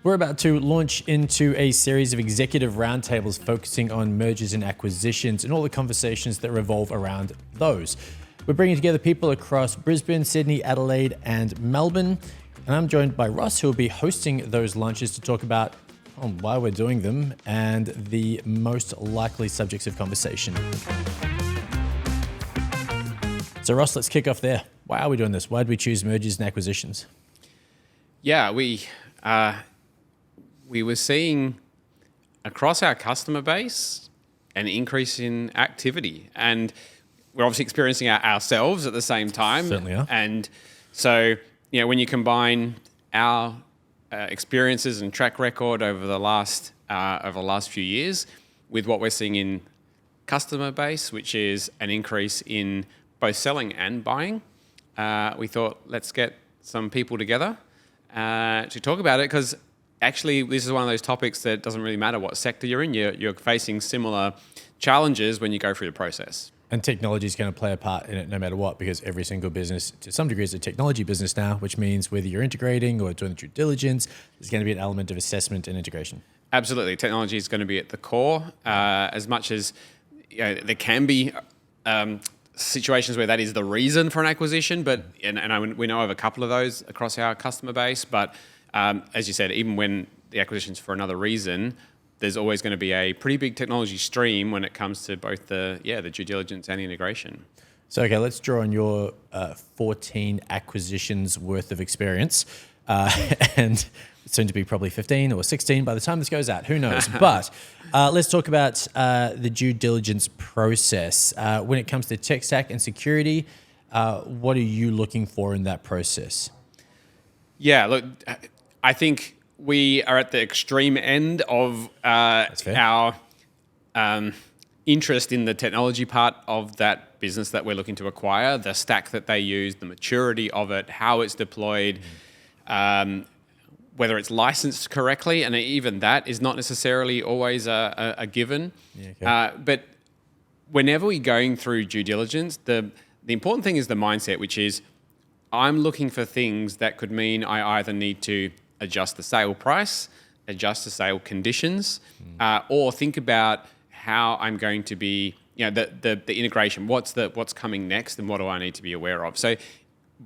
We're about to launch into a series of executive roundtables focusing on mergers and acquisitions and all the conversations that revolve around those. We're bringing together people across Brisbane, Sydney, Adelaide, and Melbourne. And I'm joined by Ross, who will be hosting those lunches to talk about why we're doing them and the most likely subjects of conversation. So Ross, let's kick off there. Why are we doing this? Why did we choose mergers and acquisitions? Yeah, we were seeing across our customer base an increase in activity, and we're obviously experiencing it ourselves at the same time. Certainly are. And so, when you combine our experiences and track record over the last few years with what we're seeing in customer base, which is an increase in both selling and buying, we thought, let's get some people together to talk about it, because actually this is one of those topics that doesn't really matter what sector you're in. You're facing similar challenges when you go through the process. And technology is going to play a part in it no matter what, because every single business, to some degree, is a technology business now, which means whether you're integrating or doing due diligence, there's going to be an element of assessment and integration. Absolutely. Technology is going to be at the core, as much as there can be situations where that is the reason for an acquisition, but we know of a couple of those across our customer base. But as you said, even when the acquisition's for another reason, there's always going to be a pretty big technology stream when it comes to both the due diligence and the integration. So, okay, let's draw on your 14 acquisitions worth of experience, and soon to be probably 15 or 16 by the time this goes out. Who knows? But let's talk about the due diligence process. When it comes to tech stack and security, what are you looking for in that process? Yeah, look, I think we are at the extreme end of our interest in the technology part of that business that we're looking to acquire, the stack that they use, the maturity of it, how it's deployed, whether it's licensed correctly, and even that is not necessarily always a given. Yeah, okay. But whenever we're going through due diligence, the important thing is the mindset, which is I'm looking for things that could mean I either need to adjust the sale price, adjust the sale conditions, or think about how I'm going to be, the integration. What's coming next, and what do I need to be aware of? So,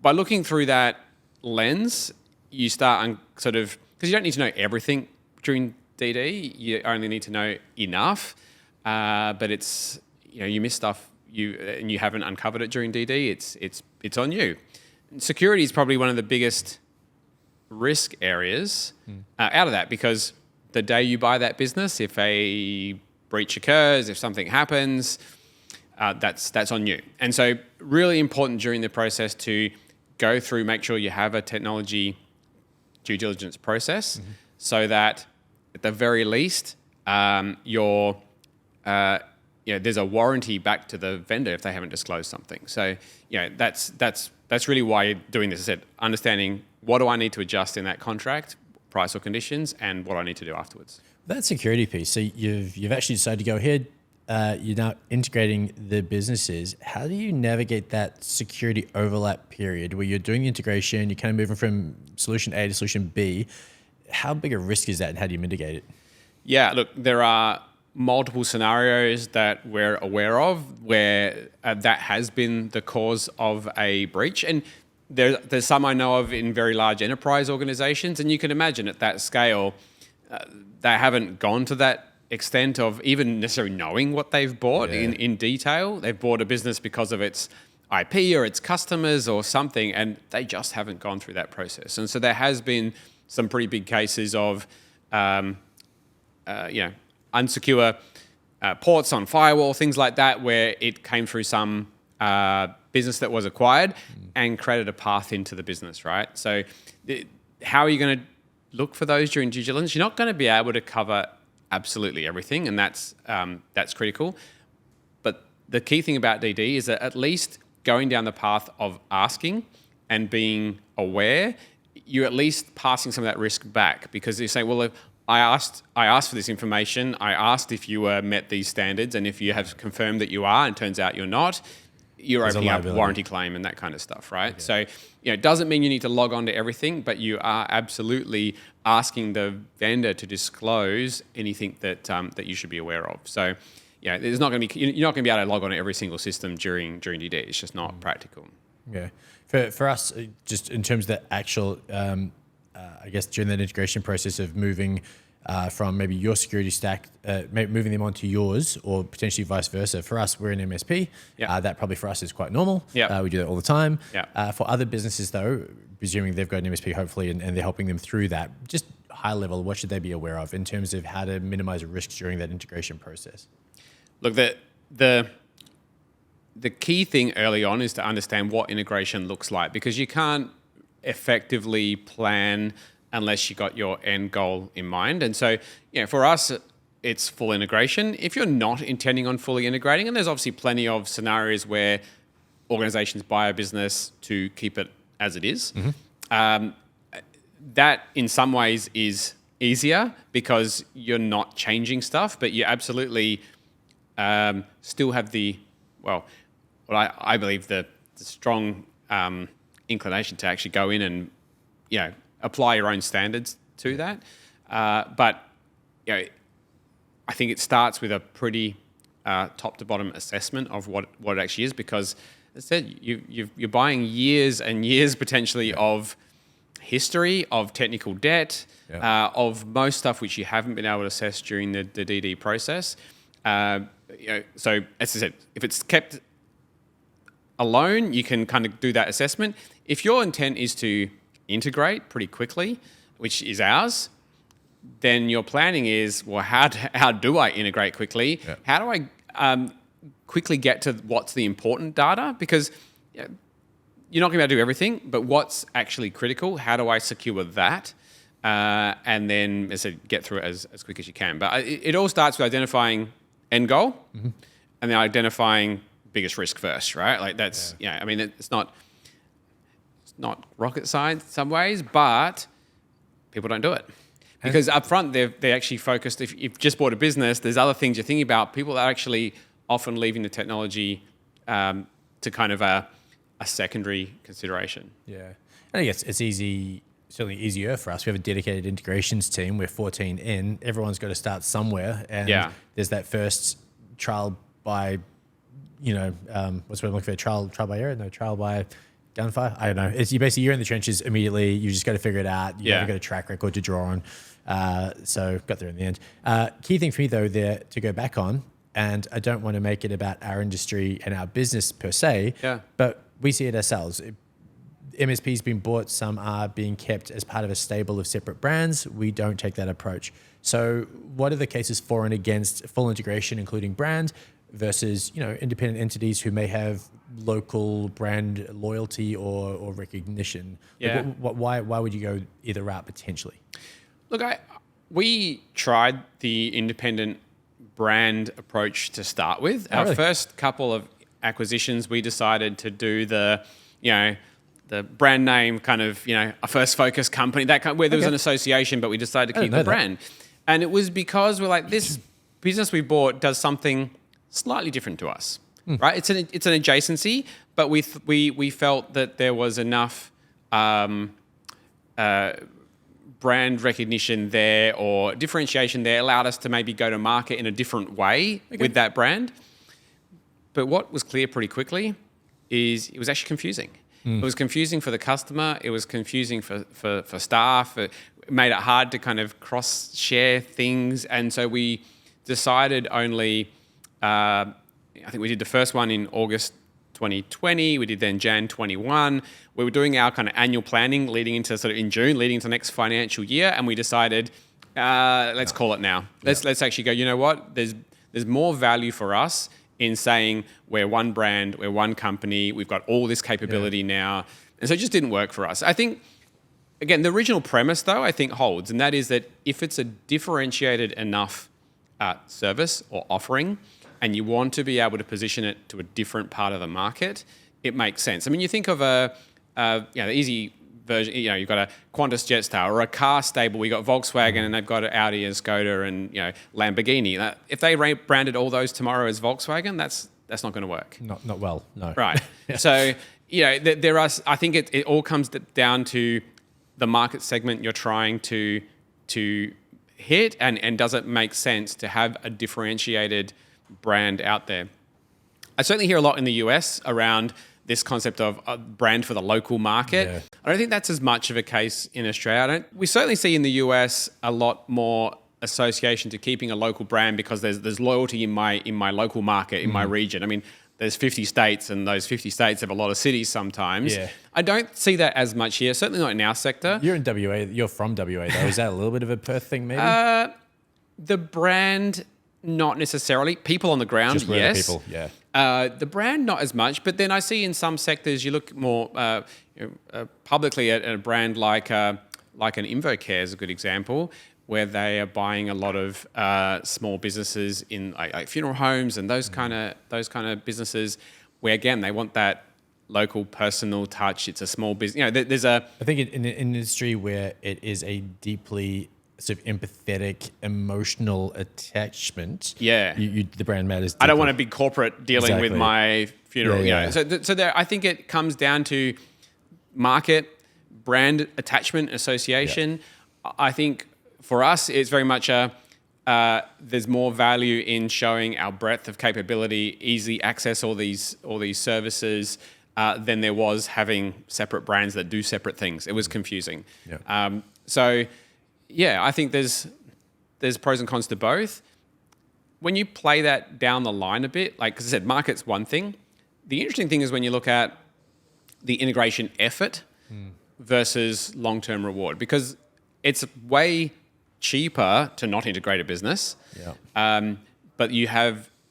by looking through that lens, you start because you don't need to know everything during DD. You only need to know enough. But it's you miss stuff and you haven't uncovered it during DD. It's on you. Security is probably one of the biggest risk areas out of that, because the day you buy that business, if a breach occurs, if something happens, that's on you. And so really important during the process to go through, make sure you have a technology due diligence process, so that at the very least there's a warranty back to the vendor if they haven't disclosed something. So that's really why you're doing this. I said, understanding what do I need to adjust in that contract, price or conditions, and what I need to do afterwards. That security piece. So you've actually decided to go ahead. You're now integrating the businesses. How do you navigate that security overlap period where you're doing the integration, you're kind of moving from solution A to solution B? How big a risk is that, and how do you mitigate it? Yeah, look, there are multiple scenarios that we're aware of where that has been the cause of a breach. And there's some I know of in very large enterprise organizations, and you can imagine at that scale, they haven't gone to that extent of even necessarily knowing what they've bought in detail. They've bought a business because of its IP or its customers or something, and they just haven't gone through that process. And so there has been some pretty big cases of unsecure ports on firewall, things like that, where it came through some business that was acquired and created a path into the business, right? So how are you going to look for those during due diligence? You're not going to be able to cover absolutely everything, and that's critical. But the key thing about DD is that at least going down the path of asking and being aware, you're at least passing some of that risk back, because you say, well, if I asked for this information, I asked if you met these standards, and if you have confirmed that you are and turns out you're not, you're There's a opening up liability. warranty claim and that kind of stuff, right? So, it doesn't mean you need to log on to everything, but you are absolutely asking the vendor to disclose anything that you should be aware of. So, there's not going to be you're not going to be able to log on to every single system during DD. It's just not practical. Yeah. For us, just in terms of the actual, I guess during that integration process of moving from maybe your security stack, moving them onto yours, or potentially vice versa. For us, we're an MSP. That probably for us is quite normal. We do that all the time. For other businesses, though, presuming they've got an MSP, hopefully, and they're helping them through that, just high level, what should they be aware of in terms of how to minimize risks during that integration process? Look, the key thing early on is to understand what integration looks like, because you can't effectively plan unless you got your end goal in mind. And so, for us, it's full integration. If you're not intending on fully integrating, and there's obviously plenty of scenarios where organizations buy a business to keep it as it is, that in some ways is easier because you're not changing stuff, but you absolutely still have I believe the strong inclination to actually go in and apply your own standards to that. But I think it starts with a pretty top to bottom assessment of what it actually is, because as I said, you're buying years and years potentially of history, of technical debt, of most stuff which you haven't been able to assess during the DD process. So as I said, if it's kept alone, you can kind of do that assessment. If your intent is to integrate pretty quickly, which is ours, then your planning is, well, how do I integrate quickly? How do I quickly get to what's the important data? Because you're not going to be able to do everything, but what's actually critical? How do I secure that? And then, as I said, get through it as quick as you can. But it all starts with identifying end goal and then identifying biggest risk first, right? Like that's, I mean, it's not rocket science in some ways, but people don't do it. Because up front, they're actually focused. If you've just bought a business, there's other things you're thinking about. People are actually often leaving the technology to kind of a secondary consideration. Yeah. And I guess it's certainly easier for us. We have a dedicated integrations team. We're 14 in. Everyone's got to start somewhere. And there's that first trial by, what's what I'm looking for? Trial by error? No, trial by gunfire? I don't know. You're in the trenches immediately. You just got to figure it out. You haven't got a track record to draw on. So got there in the end. Key thing for me, though, there to go back on, and I don't want to make it about our industry and our business per se, but we see it ourselves. MSP's been bought, some are being kept as part of a stable of separate brands. We don't take that approach. So what are the cases for and against full integration, including brand, versus independent entities who may have local brand loyalty or recognition? Why would you go either route potentially? Look, we tried the independent brand approach to start with. Our first couple of acquisitions, we decided to do the brand name kind of, a first focus company, that kind, where there was an association, but we decided to keep the brand. And it was because we're like, this business we bought does something slightly different to us, right? It's an adjacency, but we felt that there was enough brand recognition there or differentiation there allowed us to maybe go to market in a different way with that brand. But what was clear pretty quickly is it was actually confusing. It was confusing for the customer. It was confusing for staff. It made it hard to kind of cross-share things. And so we decided only, I think we did the first one in August 2020. We did then Jan 21. We were doing our kind of annual planning leading into sort of in June, leading into the next financial year. And we decided, let's call it now. Let's actually go, you know what? There's more value for us in saying we're one brand, we're one company, we've got all this capability now. And so it just didn't work for us. I think, again, the original premise, though, I think holds, and that is that if it's a differentiated enough service or offering and you want to be able to position it to a different part of the market, it makes sense. I mean, you think of the easy version, you've got a Qantas Jetstar or a car stable. We got Volkswagen and they've got Audi and Skoda and Lamborghini. If they branded all those tomorrow as Volkswagen, that's that's not going to work. Not well, no. Right. So, there are. I think it all comes down to the market segment you're trying to hit, and does it make sense to have a differentiated brand out there? I certainly hear a lot in the US around this concept of a brand for the local market. Yeah. I don't think that's as much of a case in Australia. We certainly see in the US a lot more association to keeping a local brand because there's loyalty in my local market, in my region. I mean, there's 50 states, and those 50 states have a lot of cities sometimes. Yeah. I don't see that as much here, certainly not in our sector. You're in WA. You're from WA, though. Is that a little bit of a Perth thing, maybe? The brand, not necessarily. People on the ground, Just where yes. the people, yeah. The brand, not as much. But then I see in some sectors, you look more publicly at a brand like an InvoCare is a good example, where they are buying a lot of small businesses in like funeral homes and those kind of businesses, where again they want that local personal touch. It's a small business. There's a. I think in an industry where it is a deeply sort of empathetic, emotional attachment. Yeah, the brand matters. Deeply. I don't want a big corporate dealing with my funeral. Yeah. So there, I think it comes down to market, brand attachment, association. Yeah. I think. For us, it's very much there's more value in showing our breadth of capability, easy access all these services, than there was having separate brands that do separate things. It was confusing. Yeah. I think there's pros and cons to both. When you play that down the line a bit, like as I said, market's one thing. The interesting thing is when you look at the integration effort versus long-term reward, because it's way cheaper to not integrate a business, but you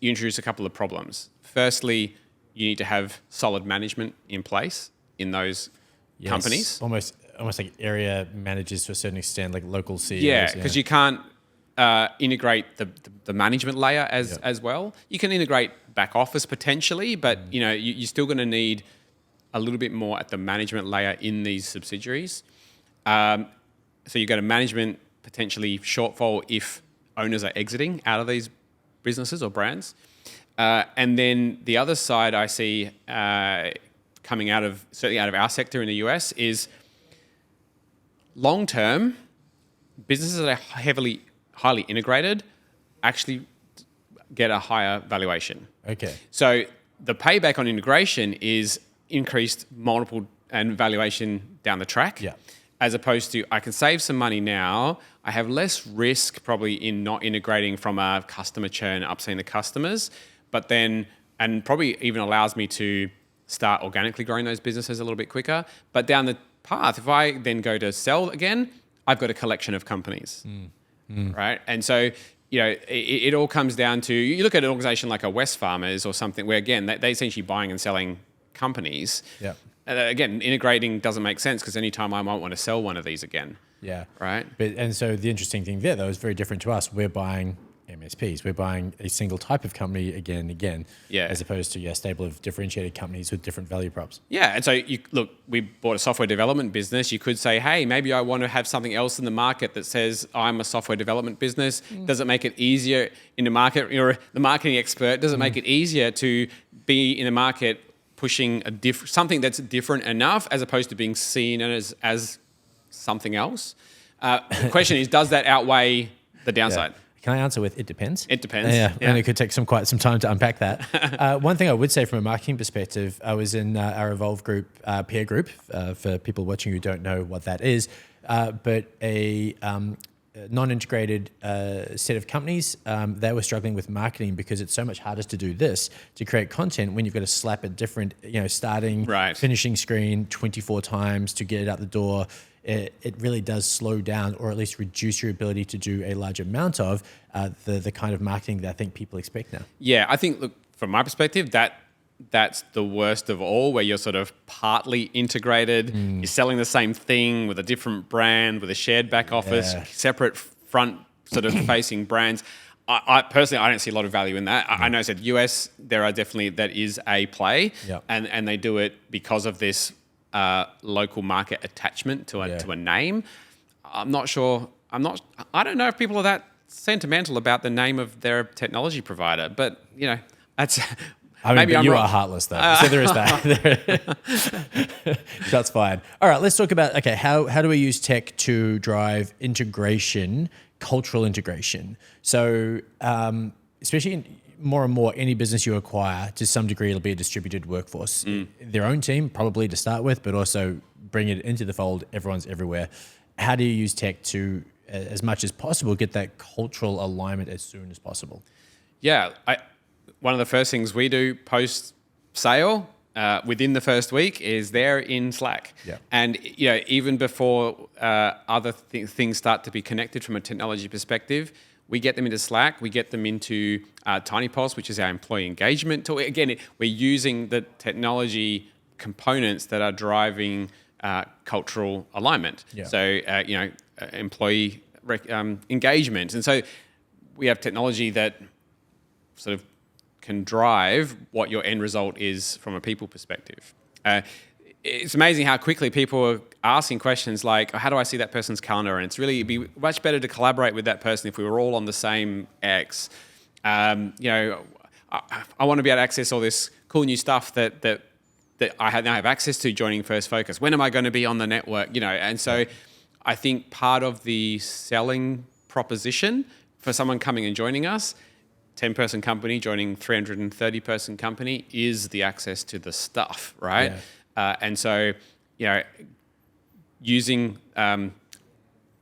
introduce a couple of problems. Firstly, you need to have solid management in place in those companies. Almost like area managers to a certain extent, like local CEOs. Yeah, because you can't integrate the management layer as well. You can integrate back office potentially, but you're still going to need a little bit more at the management layer in these subsidiaries. So you've got a management potentially shortfall if owners are exiting out of these businesses or brands. And then the other side I see coming certainly out of our sector in the US is long-term, businesses that are highly integrated actually get a higher valuation. Okay. So the payback on integration is increased multiple and valuation down the track. Yeah. As opposed to, I can save some money now. I have less risk probably in not integrating from a customer churn, upselling the customers, but then, and probably even allows me to start organically growing those businesses a little bit quicker. But down the path, if I then go to sell again, I've got a collection of companies, right? And so, it all comes down to, you look at an organization like a Wesfarmers or something where, again, they essentially buying and selling companies. Yeah. Again, integrating doesn't make sense because anytime I might want to sell one of these again. Yeah. Right. And so the interesting thing there, though, is very different to us. We're buying MSPs. We're buying a single type of company again and again, as opposed to a stable of differentiated companies with different value props. Yeah. And so we bought a software development business. You could say, hey, maybe I want to have something else in the market that says I'm a software development business. Does it make it easier in the market? You're the marketing expert. Does it make it easier to be in the market pushing something that's different enough as opposed to being seen as something else? The question is, does that outweigh the downside? Yeah. Can I answer with it depends? It depends. Yeah. And it could take quite some time to unpack that. One thing I would say from a marketing perspective, I was in our Evolve group, peer group, for people watching who don't know what that is, but a non-integrated set of companies, they were struggling with marketing because it's so much harder to do this, to create content when you've got to slap a different, starting, finishing screen 24 times to get it out the door. It really does slow down or at least reduce your ability to do a large amount of the kind of marketing that I think people expect now. Yeah, I think, look, from my perspective, that's the worst of all, where you're sort of partly integrated. You're selling the same thing with a different brand, with a shared back office, separate front sort of facing brands. I personally, I don't see a lot of value in that. I know I said US, there are definitely, that is a play, and they do it because of this local market attachment to a name. I'm not sure. I don't know if people are that sentimental about the name of their technology provider, but that's I mean, Maybe but I'm you wrong. are heartless though. So there is that. That's fine. All right, let's talk about, okay, how do we use tech to drive integration, cultural integration? So especially in more and more, any business you acquire, to some degree, it'll be a distributed workforce. Their own team, probably to start with, but also bring it into the fold. Everyone's everywhere. How do you use tech to, as much as possible, get that cultural alignment as soon as possible? Yeah, one of the first things we do post-sale within the first week is they're in Slack. Yeah. And even before other things start to be connected from a technology perspective, we get them into Slack. We get them into TinyPulse, which is our employee engagement tool. Again, we're using the technology components that are driving cultural alignment. Yeah. So, employee engagement. And so we have technology that sort of can drive what your end result is from a people perspective. It's amazing how quickly people are asking questions like, how do I see that person's calendar? And it'd be much better to collaborate with that person if we were all on the same X. I want to be able to access all this cool new stuff that I now have access to joining First Focus. When am I going to be on the network? And so I think part of the selling proposition for someone coming and joining us, 10-person company joining 330-person company, is the access to the stuff, right? Yeah. And so, using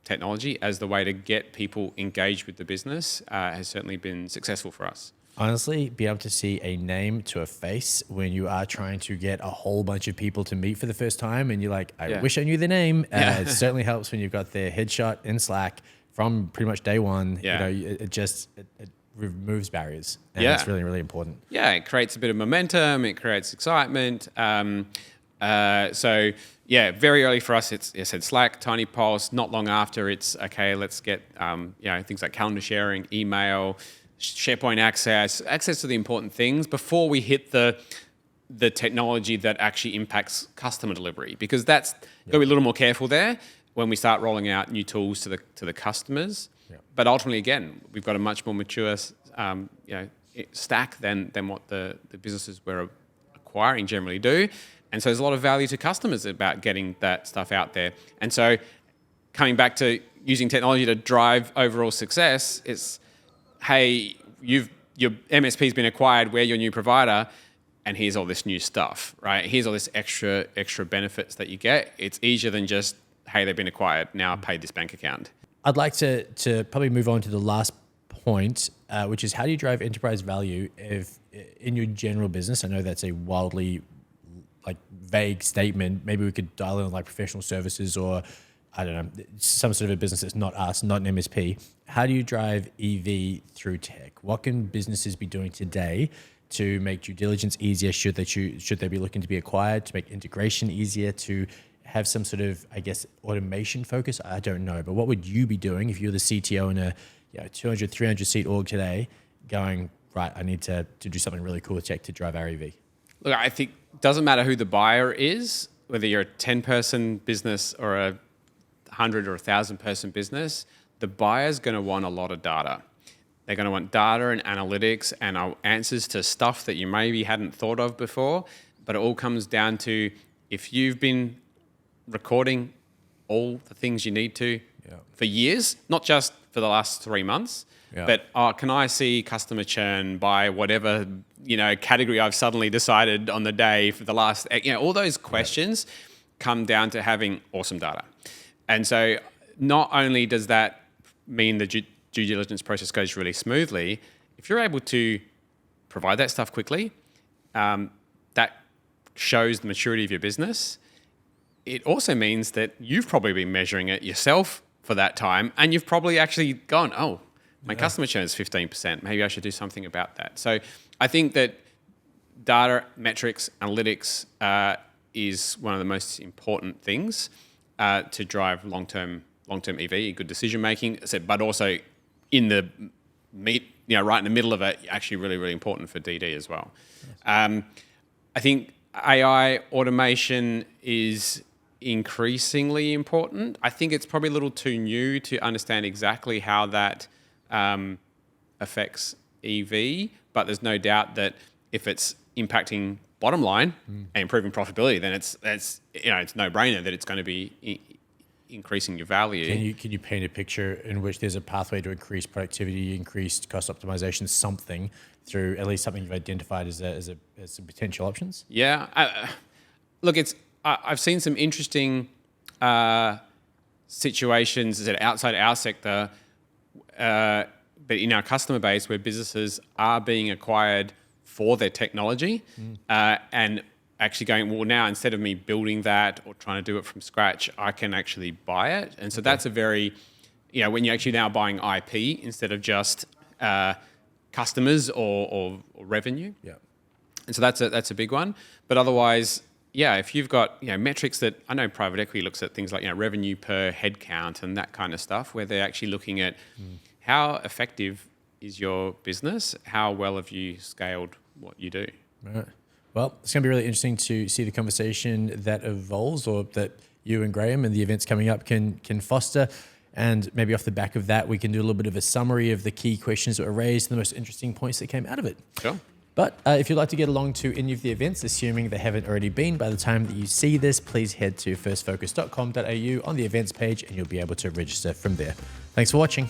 technology as the way to get people engaged with the business has certainly been successful for us. Honestly, be able to see a name to a face when you are trying to get a whole bunch of people to meet for the first time and you're like, I wish I knew the name. It certainly helps when you've got their headshot in Slack from pretty much day one. Yeah. It removes barriers. And it's really, really important. Yeah, it creates a bit of momentum. It creates excitement. Very early for us, it's Slack, TinyPulse. Not long after, it's okay. Let's get things like calendar sharing, email, SharePoint access to the important things before we hit the technology that actually impacts customer delivery. Because that's got to be a little more careful there when we start rolling out new tools to the customers. Yeah. But ultimately, again, we've got a much more mature stack than what the businesses we're acquiring generally do. And so there's a lot of value to customers about getting that stuff out there. And so coming back to using technology to drive overall success, it's, hey, your MSP's been acquired, we're your new provider, and here's all this new stuff, right? Here's all this extra benefits that you get. It's easier than just, hey, they've been acquired, now pay this bank account. I'd like to probably move on to the last point, which is how do you drive enterprise value in your general business? I know that's a wildly vague statement. Maybe we could dial in like professional services or I don't know, some sort of a business that's not us, not an MSP. How do you drive EV through tech? What can businesses be doing today to make due diligence easier? Should they be looking to be acquired, to make integration easier, to have some sort of, I guess, automation focus? I don't know, but what would you be doing if you're the CTO in a 200, 300 seat org today going, right, I need to do something really cool with tech to drive our EV? Look, I think it doesn't matter who the buyer is, whether you're a 10-person business or a 100 or 1,000-person business, the buyer's going to want a lot of data. They're going to want data and analytics and answers to stuff that you maybe hadn't thought of before. But it all comes down to if you've been recording all the things you need to for years, not just for the last 3 months, but can I see customer churn by whatever category I've suddenly decided on the day for the last, all those questions come down to having awesome data. And so not only does that mean the due diligence process goes really smoothly, if you're able to provide that stuff quickly, that shows the maturity of your business. It also means that you've probably been measuring it yourself for that time, and you've probably actually gone, oh, my customer churn is 15%. Maybe I should do something about that. So I think that data, metrics, analytics is one of the most important things to drive long-term EV, good decision making. But also in the right in the middle of it, actually really, really important for DD as well. Nice. I think AI automation is increasingly important. I think it's probably a little too new to understand exactly how that affects EV, but there's no doubt that if it's impacting bottom line and improving profitability, then it's no brainer that it's going to be increasing your value. Can you paint a picture in which there's a pathway to increase productivity, increased cost optimization, something through at least something you've identified as some potential options? Yeah, look, I've seen some interesting situations that outside our sector, but in our customer base, where businesses are being acquired for their technology and actually going, well, now instead of me building that or trying to do it from scratch, I can actually buy it. And so that's a very, when you're actually now buying IP instead of just customers or revenue. Yeah. And so that's a big one. But otherwise, if you've got metrics that I know private equity looks at things like revenue per head count and that kind of stuff, where they're actually looking at how effective is your business, how well have you scaled what you do. Right. Well, it's going to be really interesting to see the conversation that evolves, or that you and Graham and the events coming up can foster. And maybe off the back of that, we can do a little bit of a summary of the key questions that were raised and the most interesting points that came out of it. Sure. But if you'd like to get along to any of the events, assuming they haven't already been by the time that you see this, please head to firstfocus.com.au on the events page and you'll be able to register from there. Thanks for watching.